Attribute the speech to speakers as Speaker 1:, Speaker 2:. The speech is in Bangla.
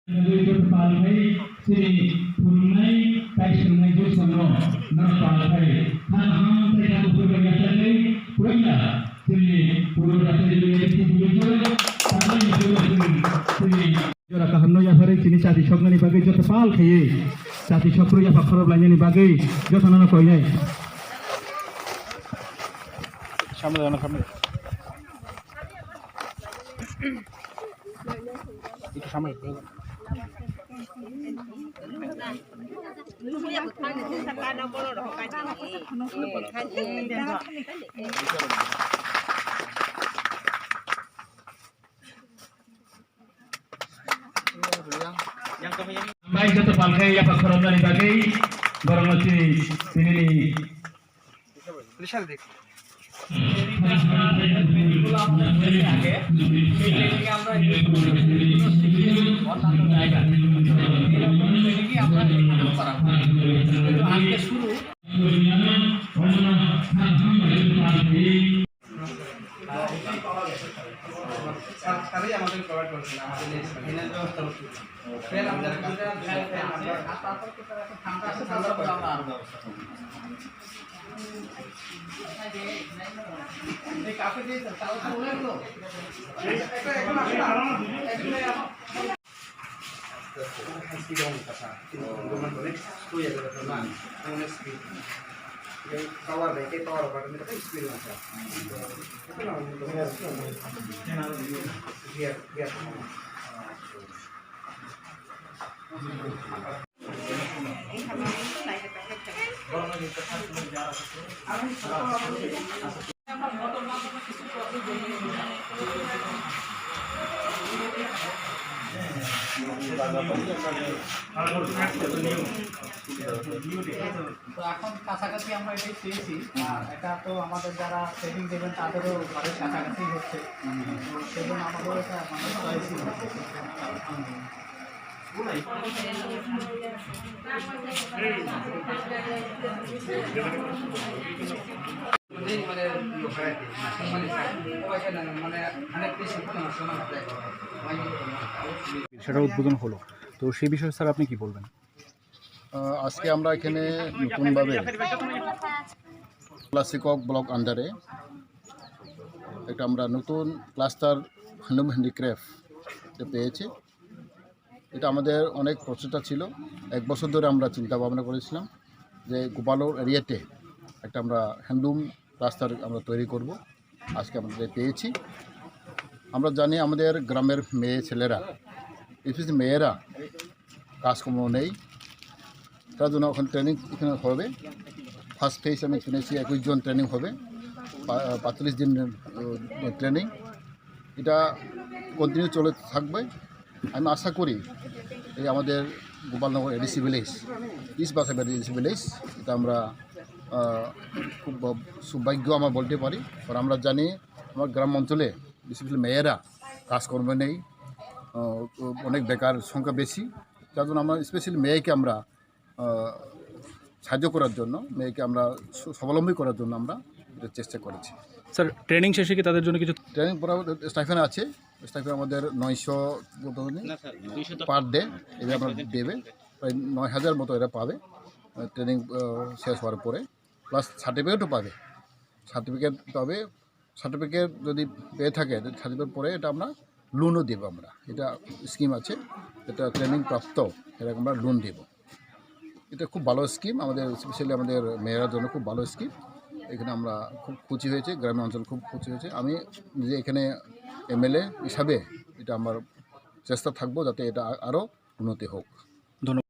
Speaker 1: Jora kahamno ya fare chini chati shogni bagai jota pal khaye chati shokro ya fakhoro blaini bagai jota nana koi nai সামনে দাও না সামনে একটু সামনে Baik jatuh pakai ya Pak Koron dari bagai barang masih ini bisa dik. Tadi yang mungkin provide করছেন আমাদের ফ্যানের ব্যবস্থা হচ্ছে ফ্যান আমাদের কাছে ফ্যান আছে আর তারপর কি ঠান্ডা আছে ঠান্ডা করে আমরা আরো ব্যবস্থা করব এই কাফে দিয়ে তাও তো বলে গেল একটা এখন আসলে আরাম একদম স্পিড অন কথা গভর্নমেন্ট করে তো ইয়ে করে না অনেক স্পিড এই পাওয়ার দেখে পাওয়ার বাটন এটা স্পিড আছে তো এখন কাছাকাছি আমরা এটাই পেয়েছি আর এটা তো আমাদের যারা ট্রেনিং দেবেন তাদেরও ঘরের কাছাকাছি হচ্ছে তো সেজন্য আমাদের এটা মানে চয়েসই
Speaker 2: সেটা উদ্বোধন হলো তো সেই বিষয়ে স্যার আপনি কি বলবেন?
Speaker 3: আজকে আমরা এখানে নতুনভাবে ক্লাসিকক ব্লক আন্ডারে একটা আমরা নতুন ক্লাস্টার হ্যান্ডলুম হ্যান্ডিক্রাফট পেয়েছি। এটা আমাদের অনেক প্রচেষ্টা ছিল, 1 বছর ধরে আমরা চিন্তা ভাবনা করেছিলাম যে গোপালপুর এরিয়াতে একটা আমরা হ্যান্ডলুম ক্লাস্টার আমরা তৈরি করব। আজকে আমরা পেয়েছি। আমরা জানি আমাদের গ্রামের মেয়ে ছেলেরা স্পেশালি মেয়েরা কাজকর্ম নেই, তার জন্য ওখানে ট্রেনিং এখানে হবে। ফার্স্ট ফেজ আমি শুনেছি 21 জন ট্রেনিং হবে, 45 দিন ট্রেনিং। এটা কন্টিনিউ চলে থাকবে। আমি আশা করি এই আমাদের Gopalnagar ADC village, east Basabari ADC village, এটা আমরা খুব সৌভাগ্য আমরা বলতে পারি। কারণ আমরা জানি আমার গ্রাম অঞ্চলে বিশেষত মেয়েরা কাজকর্ম নেই, অনেক বেকার সংখ্যা বেশি। তার জন্য আমরা স্পেশালি মেয়েকে আমরা সাহায্য করার জন্য, মেয়েকে আমরা স্বাবলম্বী করার জন্য আমরা চেষ্টা করেছি।
Speaker 2: স্যার ট্রেনিং শেষে কি তাদের জন্য কিছু
Speaker 3: ট্রেনিং স্টাইফেন আছে? স্টাইফেন আমাদের 900 পার ডে এটা আমরা দেবে, প্রায় 9000 মতো এরা পাবে ট্রেনিং শেষ হওয়ার পরে। প্লাস সার্টিফিকেটও পাবে, সার্টিফিকেট যদি পেয়ে থাকে সার্টিফিকেট পরে এটা আমরা লোনও দেব। আমরা এটা স্কিম আছে, এটা ট্রেনিং প্রাপ্ত এরকম আমরা লোন দেব। এটা খুব ভালো স্কিম আমাদের, স্পেশালি আমাদের মেয়েরার জন্য খুব ভালো স্কিম। এখানে আমরা খুব খুশি হয়েছে, গ্রামীণ অঞ্চল খুব খুশি হয়েছে। আমি নিজে এখানে এমএলএ হিসাবে এটা আমার চেষ্টা থাকবো যাতে এটা আরও উন্নতি হোক।